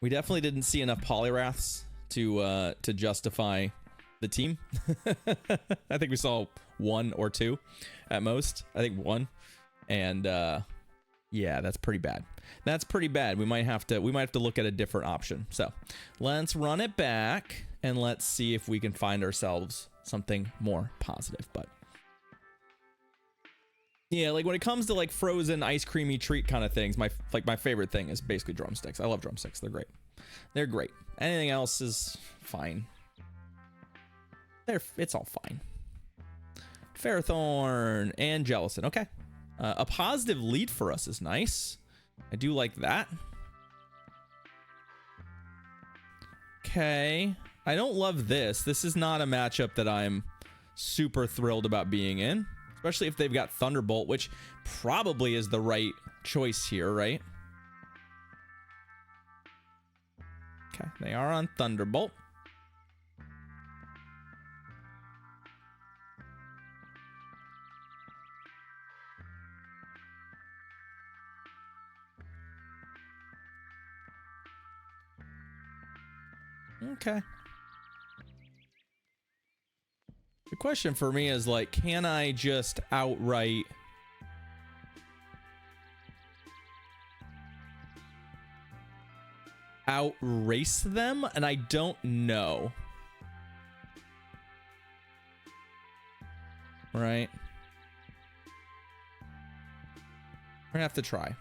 We definitely didn't see enough Polyraths to justify the team. I think we saw 1 or 2 at most. I think 1. And yeah, that's pretty bad. That's pretty bad. We might have to look at a different option. So let's run it back and let's see if we can find ourselves something more positive. But yeah, like when it comes to like frozen ice creamy treat kind of things, my favorite thing is basically drumsticks. I love drumsticks. They're great. They're great. Anything else is fine. It's all fine. Ferrothorn and Jellison. Okay. A positive lead for us is nice. I do like that. Okay. I don't love this. This is not a matchup that I'm super thrilled about being in. Especially if they've got Thunderbolt, which probably is the right choice here, right? Okay, they are on Thunderbolt. Okay. The question for me is like, can I just outright outrace them? And I don't know. Right? We're gonna have to try.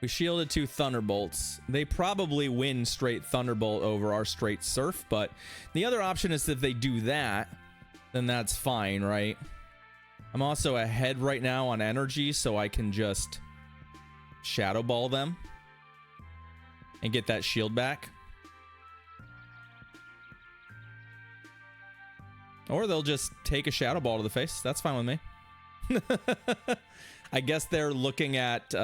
We shielded 2 Thunderbolts. They probably win straight Thunderbolt over our straight Surf, but the other option is if they do that, then that's fine, right? I'm also ahead right now on energy, so I can just Shadow Ball them and get that shield back. Or they'll just take a Shadow Ball to the face. That's fine with me. I guess they're looking at...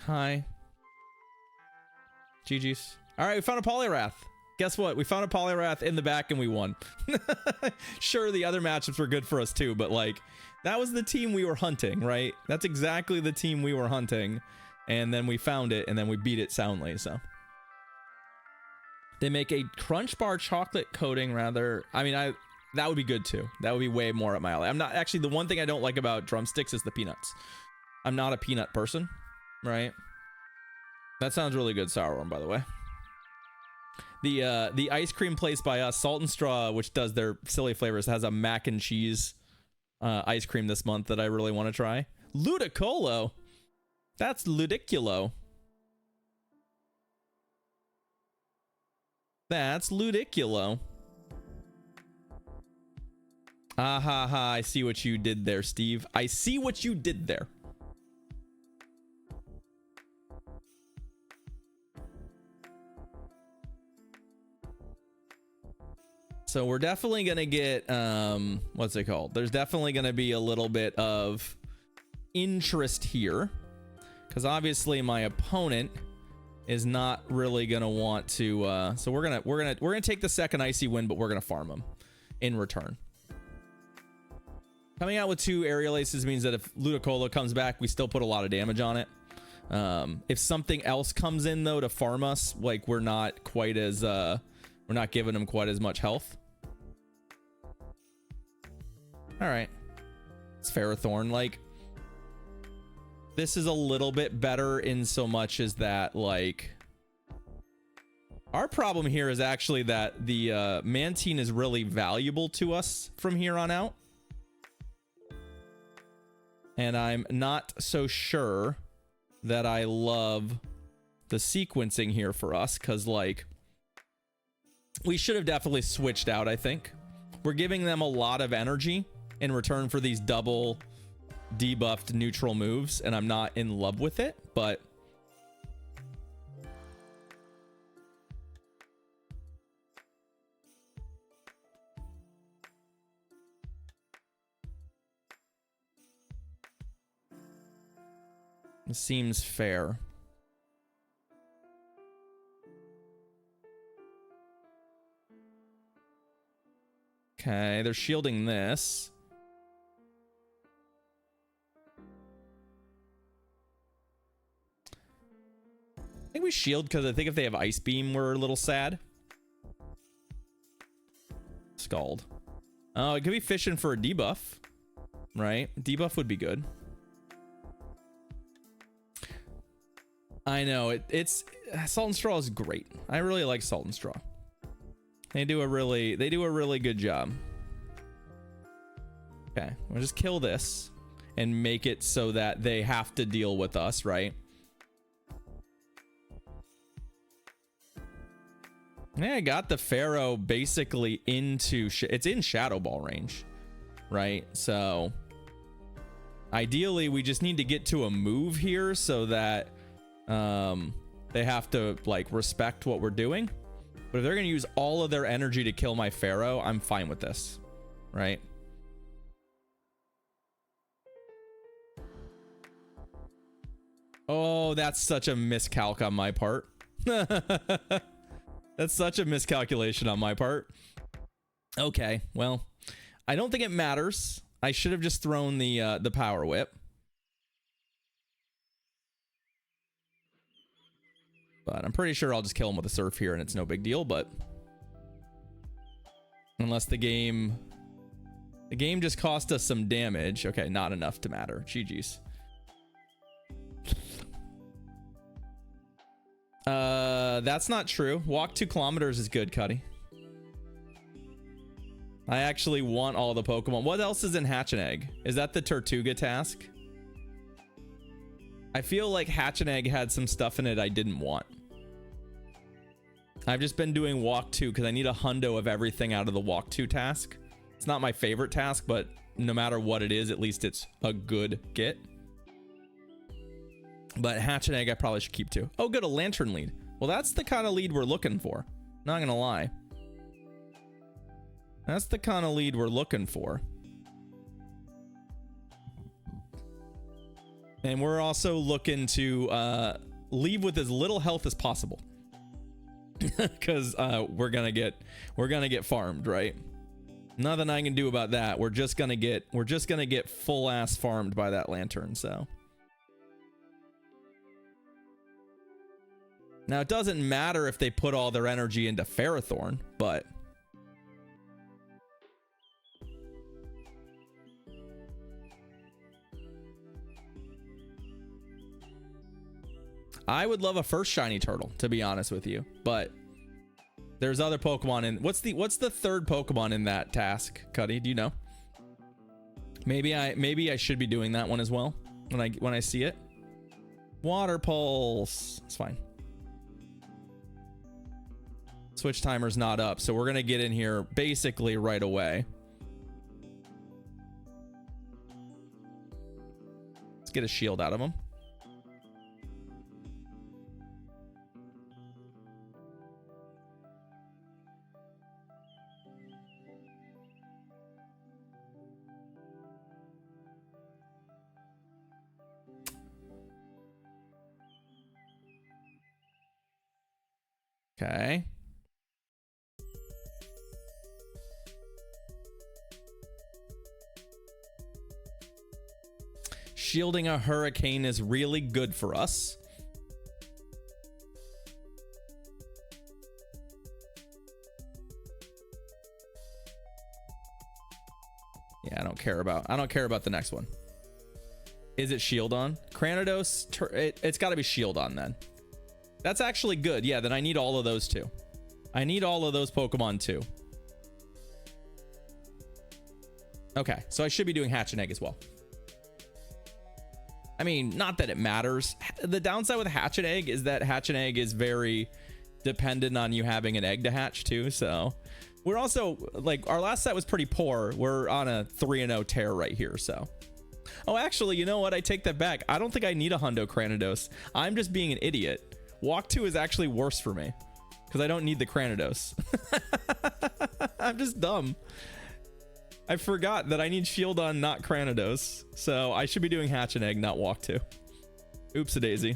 Hi. GG's. All right, we found a Polyrath. Guess what? We found a Polyrath in the back and we won. Sure, the other matchups were good for us too, but like, that was the team we were hunting, right? That's exactly the team we were hunting. And then we found it and then we beat it soundly, so. They make a Crunch Bar chocolate coating rather. I mean, that would be good too. That would be way more up my alley. I'm not actually, the one thing I don't like about drumsticks is the peanuts. I'm not a peanut person. Right, that sounds really good, sour one, by the way. The ice cream place by us, Salt and Straw, which does their silly flavors, has a mac and cheese ice cream this month that I really want to try. Ludicolo, that's ludiculo. That's ludiculo. Ah ha ha! I see what you did there, Steve. I see what you did there. So we're definitely going to get, what's it called? There's definitely going to be a little bit of interest here. Because obviously my opponent is not really going to want to, so we're going to take the second icy win, but we're going to farm him in return. Coming out with 2 aerial aces means that if Ludicolo comes back, we still put a lot of damage on it. If something else comes in though to farm us, like we're not quite as, we're not giving him quite as much health. All right. It's Ferrothorn. Like, this is a little bit better in so much as that, like, our problem here is actually that the Mantine is really valuable to us from here on out. And I'm not so sure that I love the sequencing here for us, because, like, we should have definitely switched out, I think. We're giving them a lot of energy in return for these double debuffed neutral moves, and I'm not in love with it, but it seems fair. Okay, they're shielding this. I think we shield because I think if they have Ice Beam, we're a little sad. Scald. Oh, it could be fishing for a debuff, right? Debuff would be good. I know it's Salt and Straw is great. I really like Salt and Straw. They do a really good job. Okay, we'll just kill this and make it so that they have to deal with us, right? Yeah, I got the Pharaoh basically into it's in Shadow Ball range, right? So ideally we just need to get to a move here so that they have to like respect what we're doing. But if they're gonna use all of their energy to kill my Pharaoh, I'm fine with this, right? Oh, that's such a miscalc on my part. That's such a miscalculation on my part. Okay, well, I don't think it matters. I should have just thrown the Power Whip. But I'm pretty sure I'll just kill him with a Surf here and it's no big deal, but unless the game just cost us some damage. Okay, not enough to matter. GG's. That's not true. Walk 2 kilometers is good, Cuddy. I actually want all the Pokemon. What else is in Hatch and Egg? Is that the Tortuga task? I feel like Hatch and Egg had some stuff in it I didn't want. I've just been doing Walk 2 because I need a hundo of everything out of the Walk 2 task. It's not my favorite task, but no matter what it is, at least it's a good get. But Hatch and Egg I probably should keep too. Oh good, a Lantern lead. Well, that's the kind of lead we're looking for. Not gonna lie. That's the kind of lead we're looking for. And we're also looking to leave with as little health as possible. Because we're gonna get farmed, right? Nothing I can do about that. We're just gonna get full ass farmed by that Lantern, so. Now, it doesn't matter if they put all their energy into Ferrothorn, but I would love a first shiny turtle, to be honest with you, but there's other Pokemon in. What's the third Pokemon in that task, Cuddy? Do you know? Maybe I should be doing that one as well when I see it. Water Pulse. It's fine. Switch timer's not up, so we're gonna get in here basically right away. Let's get a shield out of him. Okay. Shielding a Hurricane is really good for us. Yeah, I don't care about the next one. Is it shield on? Cranidos, it's got to be shield on then. That's actually good. Yeah, then I need all of those too. I need all of those Pokemon too. Okay, so I should be doing Hatch and Egg as well. I mean, not that it matters. The downside with Hatch and Egg is that Hatch and Egg is very dependent on you having an egg to hatch too. So we're also like, our last set was pretty poor. We're on a 3-0 tear right here. So, oh, actually, you know what? I take that back. I don't think I need a Hundo Cranidos. I'm just being an idiot. Walk 2 is actually worse for me because I don't need the Cranidos. I'm just dumb. I forgot that I need shield on, not Cranidos. So I should be doing Hatch and Egg, not Walk 2. Oops-a-daisy.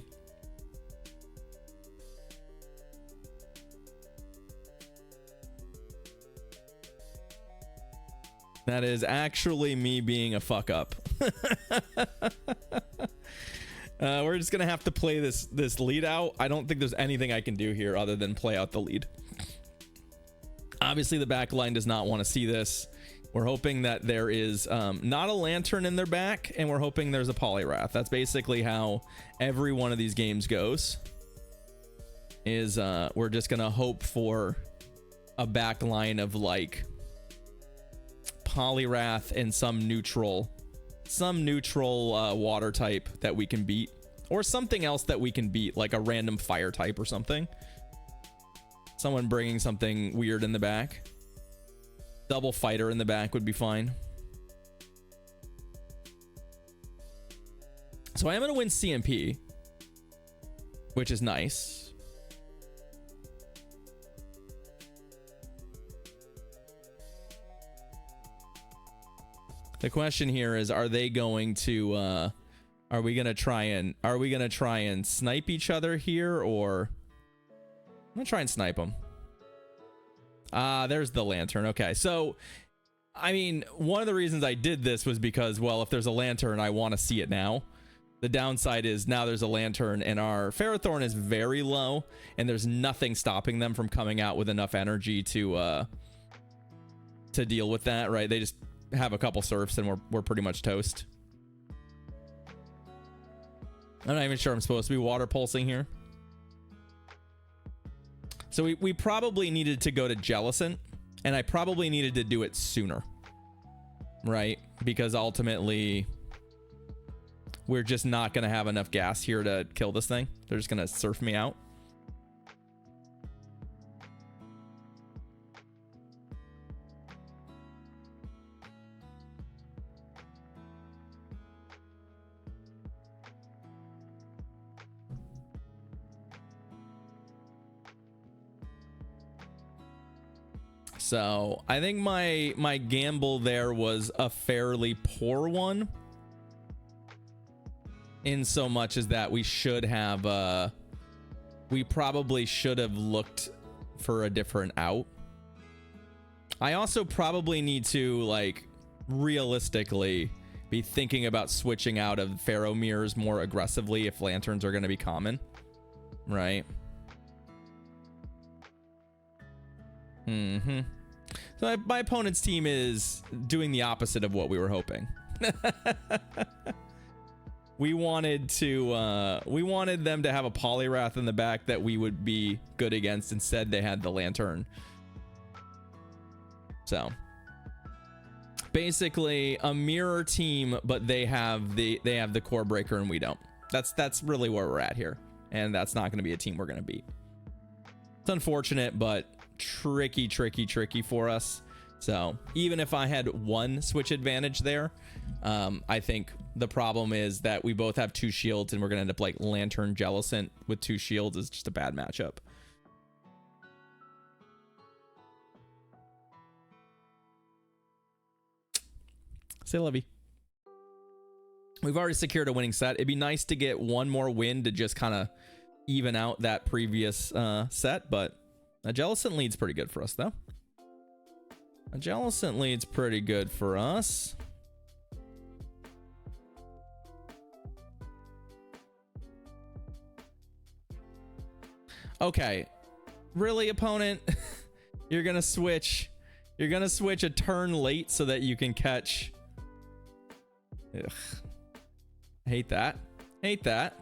That is actually me being a fuck up. We're just gonna have to play this lead out. I don't think there's anything I can do here other than play out the lead. Obviously the back line does not want to see this. We're hoping that there is not a lantern in their back, and we're hoping there's a Poliwrath. That's basically how every one of these games goes, is we're just gonna hope for a back line of like Poliwrath and some neutral water type that we can beat, or something else that we can beat, like a random fire type or something. Someone bringing something weird in the back. Double fighter in the back would be fine. So I am going to win CMP, which is nice. The question here is, are they going to are we going to try and snipe each other here, or I'm going to try and snipe them. There's the lantern. Okay, so I mean, one of the reasons I did this was because, well, if there's a lantern, I want to see it now. The downside is now there's a lantern and our Ferrothorn is very low, and there's nothing stopping them from coming out with enough energy to deal with that, right? They just have a couple surfs and we're pretty much toast. I'm not even sure I'm supposed to be water pulsing here. So we probably needed to go to Jellicent, and I probably needed to do it sooner, right? Because ultimately we're just not going to have enough gas here to kill this thing. They're just going to surf me out. So I think my gamble there was a fairly poor one, in so much as that we probably should have looked for a different out. I also probably need to, like, realistically be thinking about switching out of Pharaoh mirrors more aggressively if lanterns are going to be common, right? So my opponent's team is doing the opposite of what we were hoping. We wanted them to have a Poliwrath in the back that we would be good against. Instead, they had the lantern. So basically a mirror team, but they have the core breaker and we don't. That's really where we're at here, and that's not going to be a team we're going to beat. It's unfortunate, but tricky for us. So even if I had one switch advantage there, I think the problem is that we both have 2 shields, and we're gonna end up like Lantern Jellicent with 2 shields is just a bad matchup. Say lovey. We've already secured a winning set. It'd be nice to get one more win to just kind of even out that previous set, but a Jellicent lead's pretty good for us, though. A Jellicent lead's pretty good for us. Okay. Really, opponent? You're gonna switch a turn late so that you can catch... Ugh. Hate that. Hate that.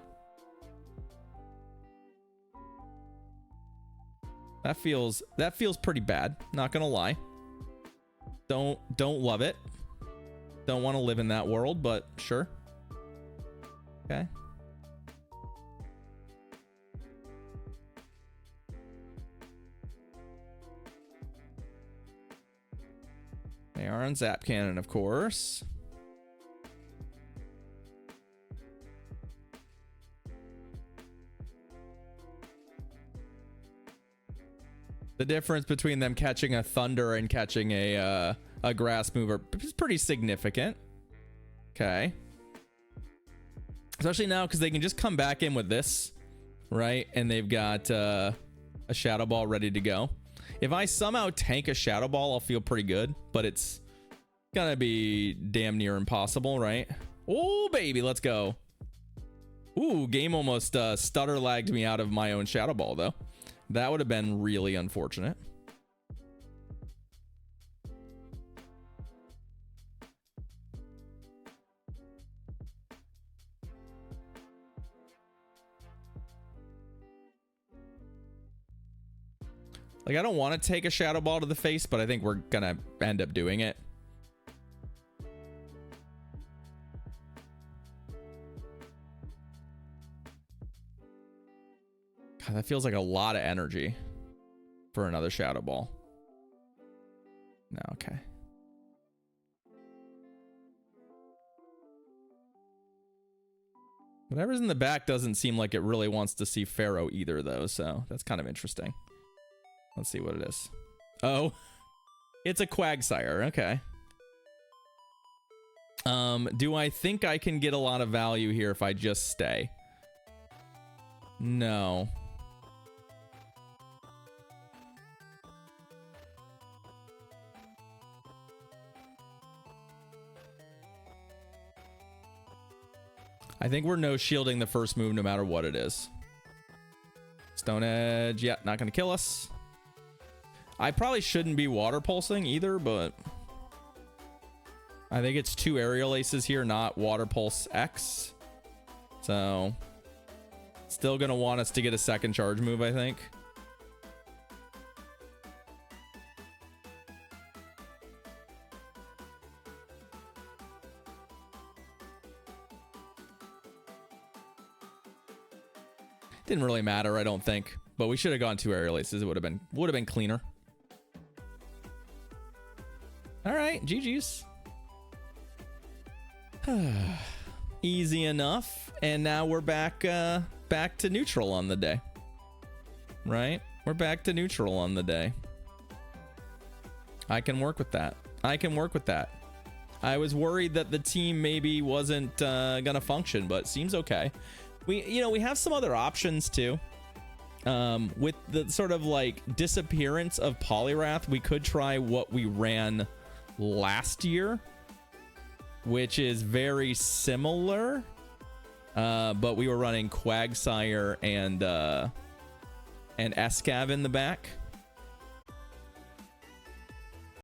That feels pretty bad, not gonna lie. Don't love it. Don't want to live in that world, but sure. Okay. They are on Zap Cannon, of course. The difference between them catching a Thunder and catching a Grass Mover is pretty significant. Okay. Especially now because they can just come back in with this, right? And they've got a Shadow Ball ready to go. If I somehow tank a Shadow Ball, I'll feel pretty good, but it's Gonna be damn near impossible, right? Oh, baby, let's go. Ooh, game almost stutter lagged me out of my own Shadow Ball, though. That would have been really unfortunate. Like, I don't want to take a Shadow Ball to the face, but I think we're gonna end up doing it. God, that feels like a lot of energy for another Shadow Ball. No, okay. Whatever's in the back doesn't seem like it really wants to see Pharaoh either, though, so that's kind of interesting. Let's see what it is. Oh, it's a Quagsire. Okay. Do I think I can get a lot of value here if I just stay? No. I think we're no shielding the first move no matter what it is. Stone Edge, yeah, not gonna kill us. I probably shouldn't be water pulsing either, but I think it's 2 aerial aces here, not water pulse X. So still gonna want us to get a second charge move, I think. Didn't really matter, I don't think, but we should have gone 2 aerial aces. It would have been cleaner. All right, GG's. Easy enough, and now we're back to neutral on the day. Right? We're back to neutral on the day. I can work with that. I can work with that. I was worried that the team maybe wasn't gonna function, but seems okay. We have some other options too. With the sort of like disappearance of Poliwrath, we could try what we ran last year, which is very similar, but we were running Quagsire and Escav in the back.